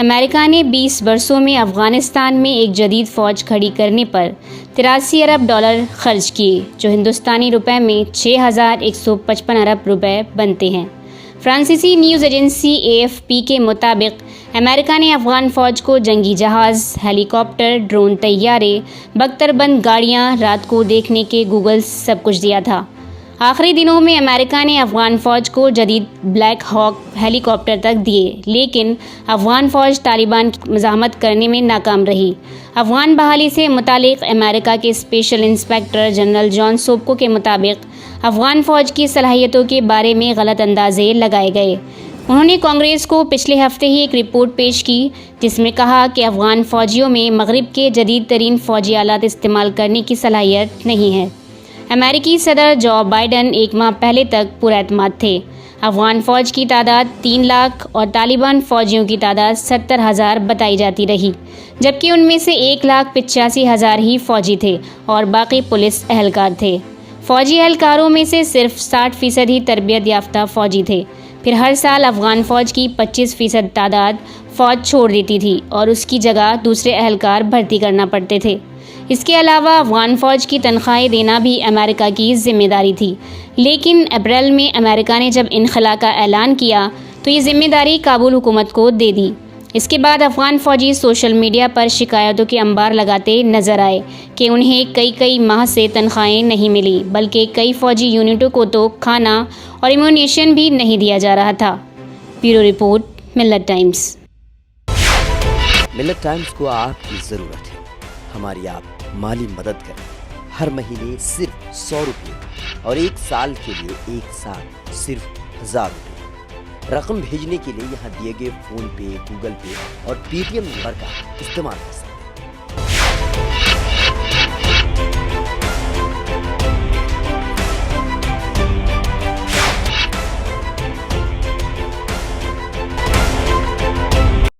امریکہ نے 20 برسوں میں افغانستان میں ایک جدید فوج کھڑی کرنے پر 83 ارب ڈالر خرچ کیے، جو ہندوستانی روپے میں 6155 ارب روپے بنتے ہیں۔ فرانسیسی نیوز ایجنسی AFP کے مطابق امریکہ نے افغان فوج کو جنگی جہاز، ہیلی کاپٹر، ڈرون طیارے، بختر بند گاڑیاں، رات کو دیکھنے کے گوگلز سب کچھ دیا تھا۔ آخری دنوں میں امریکہ نے افغان فوج کو جدید بلیک ہاک ہیلی کاپٹر تک دیے، لیکن افغان فوج طالبان کی مزاحمت کرنے میں ناکام رہی۔ افغان بحالی سے متعلق امریکہ کے اسپیشل انسپکٹر جنرل جان سوبکو کے مطابق افغان فوج کی صلاحیتوں کے بارے میں غلط اندازے لگائے گئے۔ انہوں نے کانگریس کو پچھلے ہفتے ہی ایک رپورٹ پیش کی جس میں کہا کہ افغان فوجیوں میں مغرب کے جدید ترین فوجی آلات استعمال کرنے کی صلاحیت نہیں ہے۔ امریکی صدر جو بائیڈن ایک ماہ پہلے تک پراعتماد تھے۔ افغان فوج کی تعداد 3 لاکھ اور طالبان فوجیوں کی تعداد 70,000 بتائی جاتی رہی، جبکہ ان میں سے 1,85,000 ہی فوجی تھے اور باقی پولیس اہلکار تھے۔ فوجی اہلکاروں میں سے صرف 60% ہی تربیت یافتہ فوجی تھے۔ پھر ہر سال افغان فوج کی 25% تعداد فوج چھوڑ دیتی تھی اور اس کی جگہ دوسرے اہلکار بھرتی کرنا پڑتے تھے۔ اس کے علاوہ افغان فوج کی تنخواہیں دینا بھی امریکہ کی ذمہ داری تھی، لیکن اپریل میں امریکہ نے جب انخلا کا اعلان کیا تو یہ ذمہ داری کابل حکومت کو دے دی۔ اس کے بعد افغان فوجی سوشل میڈیا پر شکایتوں کے انبار لگاتے نظر آئے کہ انہیں کئی ماہ سے تنخواہیں نہیں ملی، بلکہ کئی فوجی یونٹوں کو تو کھانا اور ایمونیشن بھی نہیں دیا جا رہا تھا۔ بیورو رپورٹ، ملت ٹائمز۔ ملت ٹائمز کو آپ کی ضرورت ہے، ہماری آپ مالی مدد کریں۔ ہر مہینے صرف 100 روپے اور 1 سال کے لیے 1 سال صرف 1000 روپے۔ رقم بھیجنے کے لیے یہاں دیے گئے فون پے، گوگل پے اور پے ٹی ایم نمبر کا استعمال کر سکتے ہیں۔